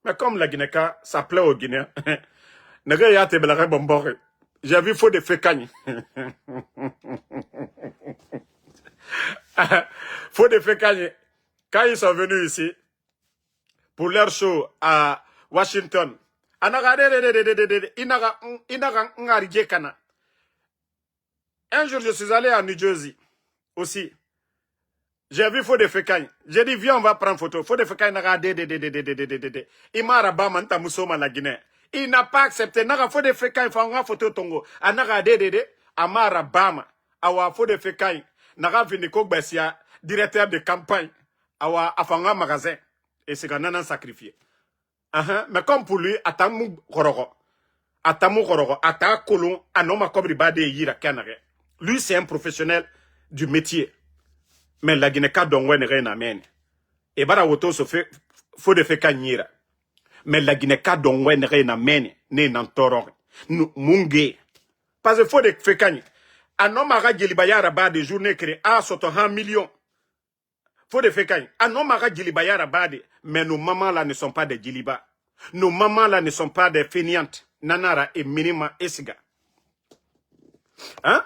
Mais comme la Guinée-Ka, ça plaît aux Guinéens. J'ai vu faux de fécagne. Faux de fécagne. Quand ils sont venus ici, pour leur show à Washington, un jour, je suis allé à New Jersey aussi. J'ai vu Faux de Fécagne. J'ai dit, viens, on va prendre photo. Faux de Fécagne n'a il m'a rabat manta musoma la Guinée. Il n'a pas accepté. N'a Faux de Fécagne, il faut une photo tongo. N'a amara bama. Awa Faux de Fécagne. N'a vini Kogbesia, directeur de campagne. Awa afanga magasin. Et c'est qu'on a sacrifié. Mais comme pour lui, atamu kororo. Atamu kororo. Ata kolon, anoma kobri bade yira kanare. Lui, c'est un professionnel du métier. Mais la Guinée-Ka dongwen rien amen. Et bara woto se fait Faux de Fécagne. Mais la Guinée-Ka dongwen rien amen. Ne nantoror. Munge. Parce que Faux de Fécagne. Un homme a gilibaya rabat de journée créée à soto 1 million. Faux de Fécagne. Un homme a gilibaya rabat. Mais nos mamans là ne sont pas des giliba. Nos mamans là ne sont pas des fainéantes. Nanara et Minima Esiga. Hein?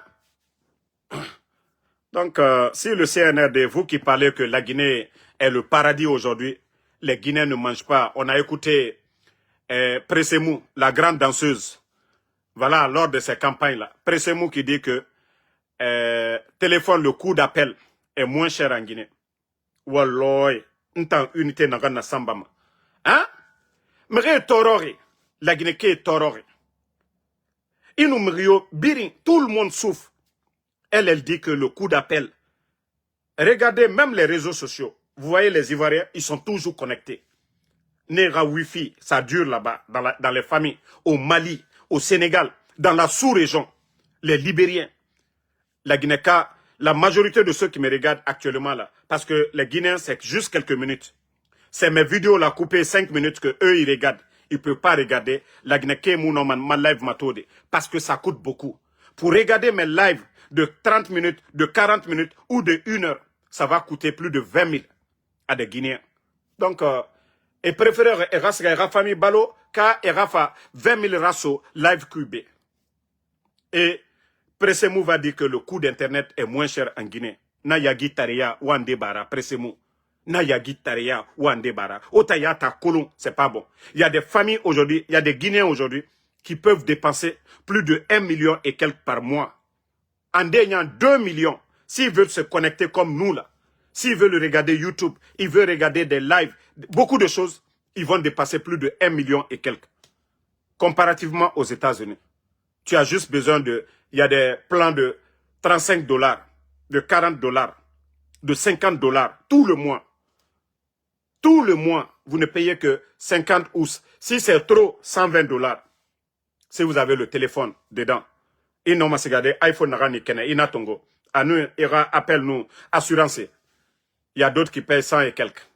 Donc, si le CNRD, vous qui parlez que la Guinée est le paradis aujourd'hui, les Guinéens ne mangent pas. On a écouté Pressemou, la grande danseuse, voilà, lors de ces campagnes-là. Pressemou qui dit que téléphone, le coût d'appel est moins cher en Guinée. Walloy, une unité n'a pas sambama. Hein? Mais tororé, la Guinée qui est tororé. Inumrio, birin, tout le monde souffre. Elle dit que le coût d'appel, regardez même les réseaux sociaux, vous voyez les Ivoiriens, ils sont toujours connectés. Nera Wi-Fi, ça dure là-bas, dans les familles, au Mali, au Sénégal, dans la sous-région, les Libériens, la Guinée-Ka, la majorité de ceux qui me regardent actuellement là, parce que les Guinéens, c'est juste quelques minutes. C'est mes vidéos là, coupées 5 minutes que eux ils regardent. Ils ne peuvent pas regarder la Guinée-Ka, ma live matode, parce que ça coûte beaucoup. Pour regarder mes lives, de 30 minutes, de 40 minutes ou de 1 heure, ça va coûter plus de 20 000 à des Guinéens. Donc, et préférez Rafa famille Balo, car Rafa 20 000 rasso live QB. Et Pressemou va dire que le coût d'Internet est moins cher en Guinée. Na yagi tareya ou bara, Pressemou. Na yagi tareya ou bara. Otayata kolon, c'est pas bon. Il y a des familles aujourd'hui, il y a des Guinéens aujourd'hui qui peuvent dépenser plus de 1 million et quelques par mois. En gagnant 2 millions, s'ils veulent se connecter comme nous là, s'ils veulent regarder YouTube, ils veulent regarder des lives, beaucoup de choses, ils vont dépasser plus de 1 million et quelques. Comparativement aux États-Unis. Tu as juste besoin de, il y a des plans de 35 $, de 40 $, de 50 $, tout le mois. Tout le mois, vous ne payez que 50 ou, si c'est trop, 120 $. Si vous avez le téléphone dedans. Il n'a pas regardé iPhone n'a ni kene, il n'a tongo. À nous, il appelle nous assurance. Il y a d'autres qui payent 100 et quelques.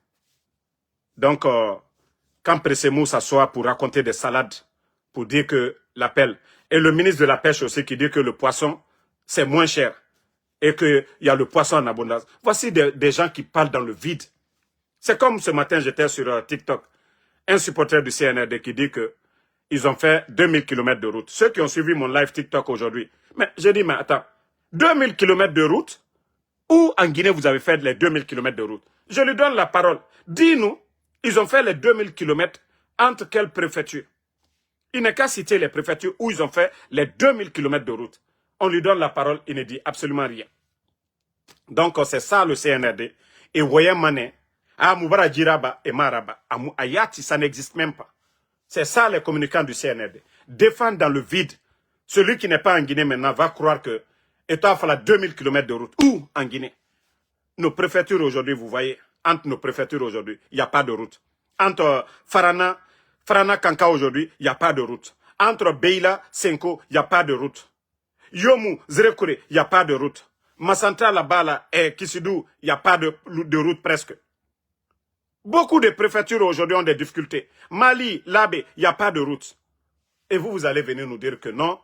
Donc, quand Pressemou s'assoit pour raconter des salades, pour dire que l'appel, et le ministre de la Pêche aussi qui dit que le poisson, c'est moins cher, et qu'il y a le poisson en abondance. Voici des gens qui parlent dans le vide. C'est comme ce matin, j'étais sur TikTok, un supporter du CNRD qui dit que ils ont fait 2000 km de route. Ceux qui ont suivi mon live TikTok aujourd'hui. Mais j'ai dit, mais attends, 2000 km de route? Où en Guinée vous avez fait les 2000 km de route? Je lui donne la parole. Dis-nous, ils ont fait les 2000 km entre quelles préfectures? Il n'est qu'à citer les préfectures où ils ont fait les 2000 km de route. On lui donne la parole, il ne dit absolument rien. Donc c'est ça le CNRD. Et voyez Mané, à Moubara Djiraba et Maraba, à Ayati, ça n'existe même pas. C'est ça les communicants du CNRD. Défendre dans le vide. Celui qui n'est pas en Guinée maintenant va croire que État fait 2000 km de route. Où en Guinée? Nos préfectures aujourd'hui, vous voyez, entre nos préfectures aujourd'hui, il n'y a pas de route. Entre Farana Kanka aujourd'hui, il n'y a pas de route. Entre Beila, Senko, il n'y a pas de route. Yomu, Zrekure, il n'y a pas de route. Massanta, Labala et Kisidou, il n'y a pas de route presque. Beaucoup de préfectures aujourd'hui ont des difficultés. Mali, Labé, il n'y a pas de route. Et vous allez venir nous dire que non,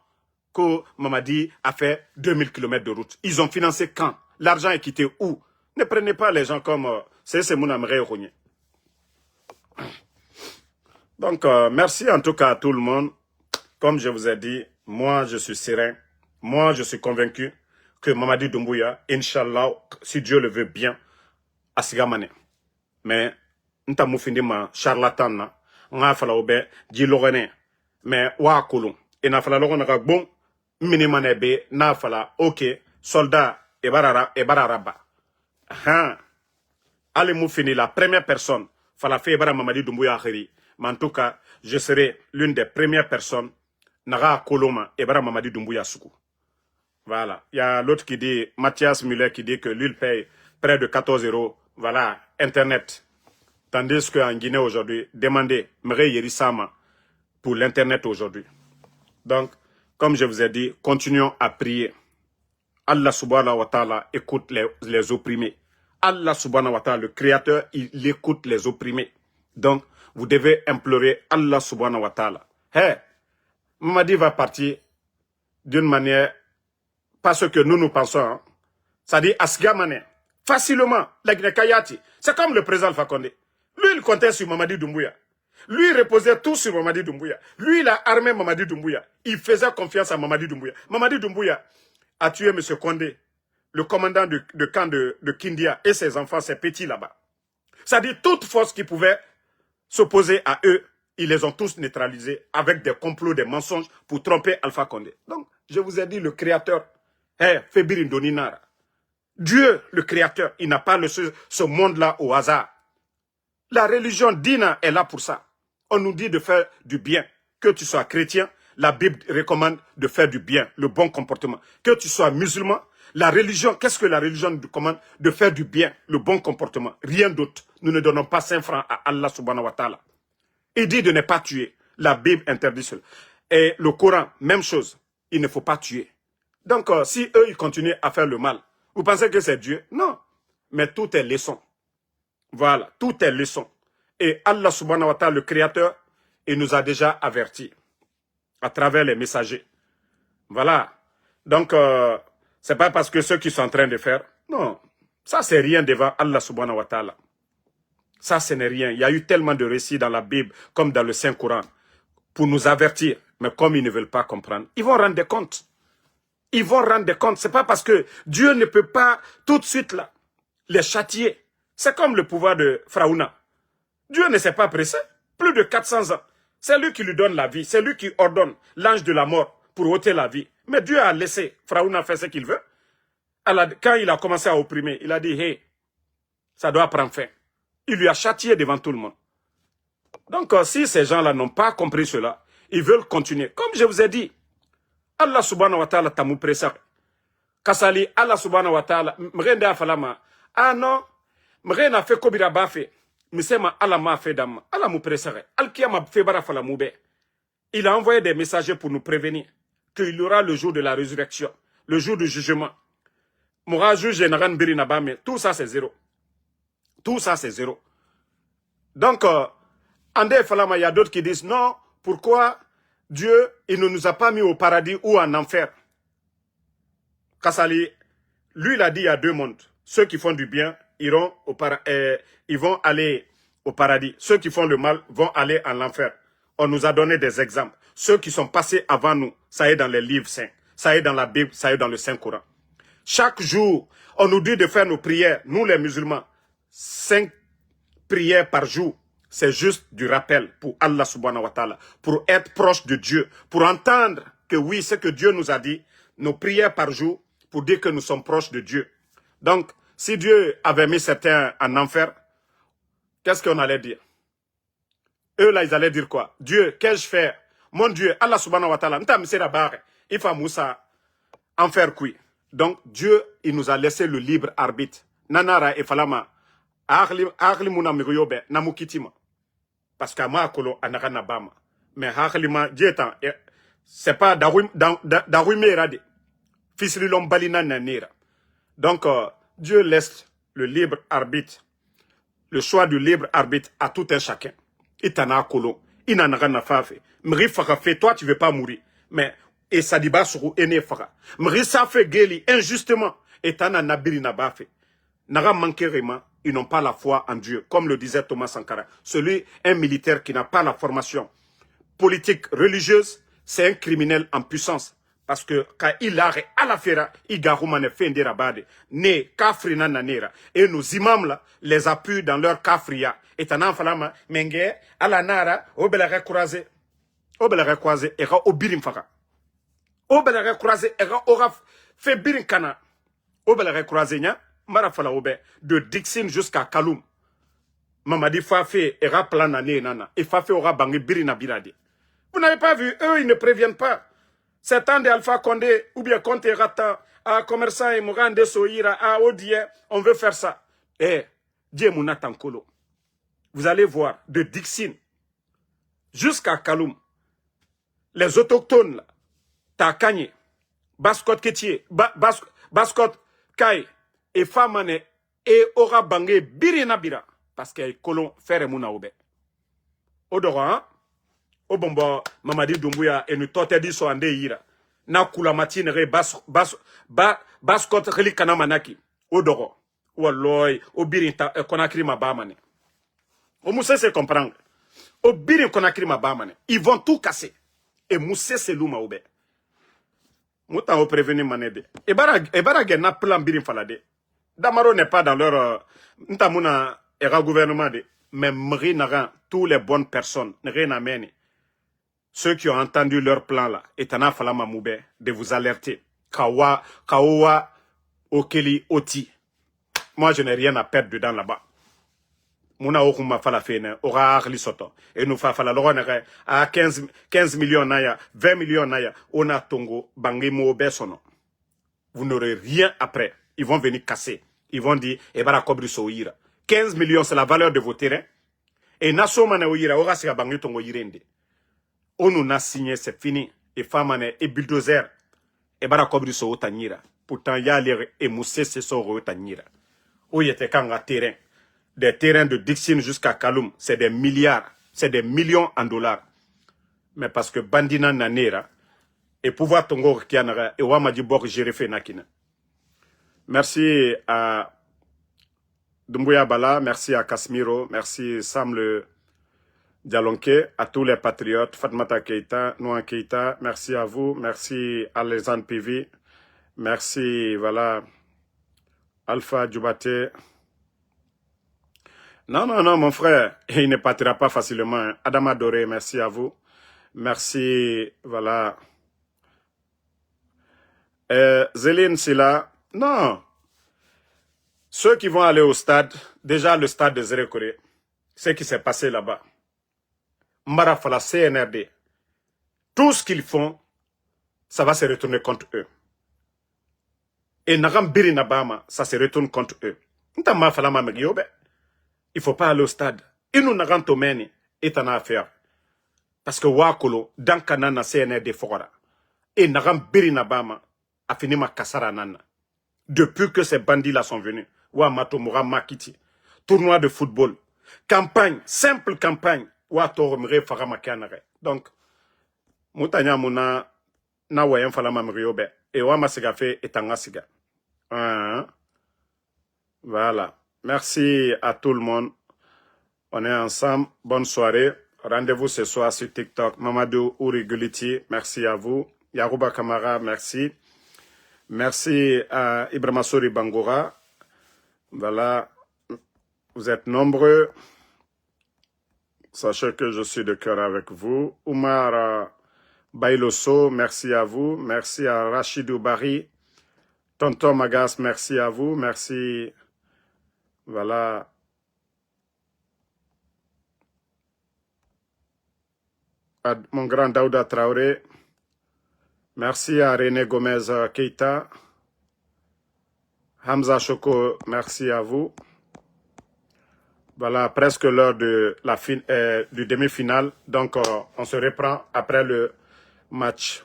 que Mamadi a fait 2000 km de route. Ils ont financé quand? L'argent est quitté où? Ne prenez pas les gens comme... c'est mon améré. Donc, merci en tout cas à tout le monde. Comme je vous ai dit, moi, je suis serein. Moi, je suis convaincu que Mamadi Doumbouya, Inch'Allah, si Dieu le veut bien, Asigamane. Mais, nta mufindi ma charlatan na, nga fala obe, di logene, mais wa kulun. Et na fala logene ka bon, minimane be, na fala, ok, soldat, e bararaba. Hein. Allez mufindi la première personne, fala fe bara Mamadi Doumbouya akhiri. Mais en tout cas, je serai l'une des premières personnes, naga koloma, e bara Mamadi Doumbouya soukou. Voilà. Il y a l'autre qui dit, Mathias Muller, qui dit que lui paye près de 14 €. Voilà, Internet. Tandis qu'en Guinée aujourd'hui, demandez Mre Yerisama pour l'Internet aujourd'hui. Donc, comme je vous ai dit, continuons à prier. Allah subhanahu wa ta'ala écoute les opprimés. Allah subhanahu wa ta'ala, le Créateur, il écoute les opprimés. Donc, vous devez implorer Allah subhanahu wa ta'ala. Hey, Mamadi va partir d'une manière, pas ce que nous pensons. Hein. Ça dit Asgamane, facilement, c'est comme le président Alpha Condé. Lui, il comptait sur Mamadi Doumbouya. Lui, il reposait tout sur Mamadi Doumbouya. Lui, il a armé Mamadi Doumbouya. Il faisait confiance à Mamadi Doumbouya. Mamadi Doumbouya a tué M. Condé, le commandant de camp de Kindia et ses enfants, ses petits là-bas. Ça dit toute force qui pouvait s'opposer à eux, ils les ont tous neutralisés avec des complots, des mensonges pour tromper Alpha Condé. Donc, je vous ai dit, le créateur, Fébir Indoninara. Dieu, le créateur, il n'a pas ce monde-là au hasard. La religion Dina est là pour ça. On nous dit de faire du bien. Que tu sois chrétien, la Bible recommande de faire du bien, le bon comportement. Que tu sois musulman, la religion, qu'est-ce que la religion nous commande? De faire du bien, le bon comportement. Rien d'autre. Nous ne donnons pas 5 francs à Allah subhanahu wa ta'ala. Il dit de ne pas tuer. La Bible interdit cela. Et le Coran, même chose. Il ne faut pas tuer. Donc, si eux, ils continuent à faire le mal, vous pensez que c'est Dieu? Non. Mais tout est leçon. Voilà, tout est leçon. Et Allah subhanahu wa ta'ala, le créateur, il nous a déjà avertis à travers les messagers. Voilà. Donc, c'est pas parce que ceux qui sont en train de faire, non, ça c'est rien devant Allah subhanahu wa ta'ala. Ça, ce n'est rien. Il y a eu tellement de récits dans la Bible, comme dans le Saint-Coran, pour nous avertir. Mais comme ils ne veulent pas comprendre, ils vont rendre des comptes. Ils vont rendre des comptes. C'est pas parce que Dieu ne peut pas tout de suite là les châtier. C'est comme le pouvoir de Pharaon. Dieu ne s'est pas pressé. Plus de 400 ans. C'est lui qui lui donne la vie. C'est lui qui ordonne l'ange de la mort pour ôter la vie. Mais Dieu a laissé Pharaon faire ce qu'il veut. Quand il a commencé à opprimer, il a dit, hey, ça doit prendre fin. Il lui a châtié devant tout le monde. Donc, si ces gens-là n'ont pas compris cela, ils veulent continuer. Comme je vous ai dit, Allah subhanahu wa ta'ala tamu presa. Kasali, Allah subhanahu wa ta'ala, mrende afalama. Ah non, mrende fait kobira bafe. Misema Allah m'a fait dama. Allah mou presa. Al-Kiyama fait barafala moube. Il a envoyé des messagers pour nous prévenir qu'il y aura le jour de la résurrection, le jour du jugement. Moura juge naran biri nabame. Tout ça c'est zéro. Tout ça c'est zéro. Donc, Andé Falama, il y a d'autres qui disent non, pourquoi Dieu, il ne nous a pas mis au paradis ou en enfer? Kassali, lui, il a dit il y a deux mondes. Ceux qui font du bien iront ils vont aller au paradis. Ceux qui font le mal vont aller en enfer. On nous a donné des exemples. Ceux qui sont passés avant nous, ça est dans les livres saints, ça est dans la Bible, ça est dans le Saint-Coran. Chaque jour, on nous dit de faire nos prières, nous les musulmans, 5 prières par jour. C'est juste du rappel pour Allah subhanahu wa ta'ala, pour être proche de Dieu, pour entendre que oui, ce que Dieu nous a dit, nos prières par jour, pour dire que nous sommes proches de Dieu. Donc, si Dieu avait mis certains en enfer, qu'est-ce qu'on allait dire? Eux là, ils allaient dire quoi? Dieu, qu'ai-je fait? Mon Dieu, Allah subhanahu wa ta'ala, il faut Moussa enfer kui. Donc, Dieu, il nous a laissé le libre arbitre. Nanara et Falama, parce que ma kolo anakana bama. Mais haklima dietan, c'est pas darwime rade. Fisrilom balina nanira. Donc, Dieu laisse le libre arbitre, le choix du libre arbitre à tout un chacun. Itana kolo, inanagana fafe. Mri faka fait, toi tu veux pas mourir. Mais, et ça dit suru ene faka. Mri sa fait geli injustement. Et tana nabiri nabafe. Naga manquerement. ils n'ont pas la foi en Dieu. Comme le disait Thomas Sankara. Un militaire qui n'a pas la formation politique religieuse, c'est un criminel en puissance. Parce que quand il a à la fera, il garoumane fendera bade, ne kafrina nanera. Et nos imams là, les appuient dans leur kafria. Et t'en enfalama, menge, à la nara, au belare croisé, et au birim faka. Au belare croisé, et aura fait birim kana. Au belare croisé, nya, marafala obe, de Dixin jusqu'à Kaloum. Mamadi Fafé, et plan nane nana. Et Fafé aura bangé birina birade. Vous n'avez pas vu, eux, ils ne préviennent pas. C'est temps d'Alpha Condé, ou bien Conte Rata, à commerçant et Morande Soïra, à Odie, on veut faire ça. Eh, Dieu Tankolo. Vous allez voir, de Dixin jusqu'à Kaloum, les autochtones, là, Takanye, Baskot Ketier, Baskot Kai, et Famane, et Ora Bangé, Birinabira, parce qu'il y a colon, faire Mouna Obe. Odora, hein? O bombo Mamadi Doumbouya et nous totedi so ande yira na kula matine re baskot khali kana manaki o dogo walloy o birinta konakri mabamane o Moussa se comprendre o birin konakri mabamane ils vont tout casser et Moussa se luma obe muta o prévenir manede e bara gen na plan birin falade Damaro n'est pas dans leur ntamuna era gouvernement de mais mri naran tous les bonnes personnes rien amène. Ceux qui ont entendu leur plan là, Etana Falama Moube, de vous alerter. Kawa, Okeli, Oti. Moi, je n'ai rien à perdre dedans là-bas. Mouna Okuma Falafene, Ora Arlisoto. Et nous Fafala Loronere, à 15 millions naya, 20 millions naya, on a Tongo, Bangi Moube Sono. Vous n'aurez rien après. Ils vont venir casser. Ils vont dire, Ebara Kobri Soira. 15 millions, c'est la valeur de vos terrains. Et Nasomane Oira, Ora Sika Bangi Tongo Irende. On nous a signé, c'est fini. Et Famane, et Bulldozer, et Barakobri so Tanira. Pourtant, il y a les émoussés, c'est son Tanira. Où il était quand un terrain. Des terrains de Dixine jusqu'à Kaloum, c'est des milliards, c'est des millions en dollars. Mais parce que Bandina Nanera, et pouvoir Tongo Kianara, et Wamadi Bok Jéréfé Nakina. Merci à Doumbouya Bala, merci à Casimiro, merci Sam le Dialonke, à tous les patriotes, Fatmata Keita, Nouan Keita, merci à vous, merci à Alexandre PV, merci, voilà, Alpha Djoubate. Non, mon frère, il ne partira pas facilement. Adama Doré, merci à vous. Merci, voilà. Zéline Silla, non. Ceux qui vont aller au stade, déjà le stade de Zérékoré, ce qui s'est passé là-bas. Marafala, CNRD, tout ce qu'ils font, ça va se retourner contre eux. Et Nagam Biri Nabama, ça se retourne contre eux. Il ne faut pas aller au stade. Et nous Nagam Tomeni est en affaire. Parce que Wakolo, dans Kanana CNRD Fora, et Nagam Biri Nabama a fini ma Kassara Nana. Depuis que ces bandits-là sont venus, Wamato Moura Makiti, tournoi de football, campagne, simple campagne, donc, Moutanya Mouna, na wayan falama mriobe, et Wama Sigafe et Tangasiga. Voilà. Merci à tout le monde. On est ensemble. Bonne soirée. Rendez-vous ce soir sur TikTok. Mamadou Ouriguliti, merci à vous. Yarouba Kamara, merci. Merci à Ibrahima Souri Bangora. Voilà. Vous êtes nombreux. Sachez que je suis de cœur avec vous. Oumar Bailoso, merci à vous. Merci à Rachidou Bari. Tonton Magas, merci à vous. Merci. Voilà. À mon grand Daouda Traoré. Merci à René Gomez Keita. Hamza Choko, merci à vous. Voilà, presque l'heure de la du demi-finale. Donc, on se reprend après le match.